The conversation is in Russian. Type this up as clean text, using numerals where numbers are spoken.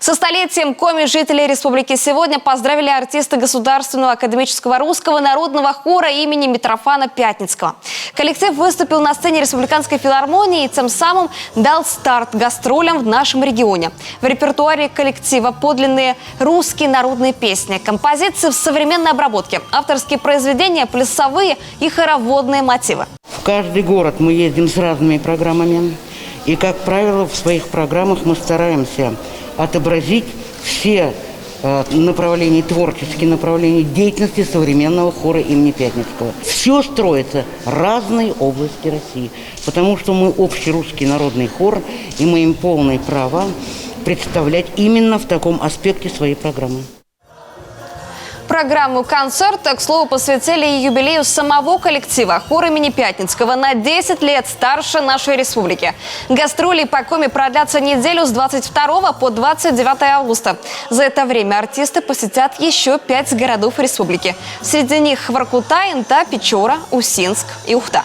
Со столетием Коми жителей республики сегодня поздравили артисты Государственного академического русского народного хора имени Митрофана Пятницкого. Коллектив выступил на сцене Республиканской филармонии и тем самым дал старт гастролям в нашем регионе. В репертуаре коллектива подлинные русские народные песни, композиции в современной обработке, авторские произведения, плясовые и хороводные мотивы. В каждый город мы ездим с разными программами. И, как правило, в своих программах мы стараемся отобразить все направления, творческие направления деятельности современного хора имени Пятницкого. Все строится в разные области России, потому что мы общерусский народный хор, и мы имеем полное право представлять именно в таком аспекте своей программы. Программу концерта, к слову, посвятили и юбилею самого коллектива. Хор имени Пятницкого на 10 лет старше нашей республики. Гастроли по Коми продлятся неделю с 22 по 29 августа. За это время артисты посетят еще 5 городов республики. Среди них Воркута, Инта, Печора, Усинск и Ухта.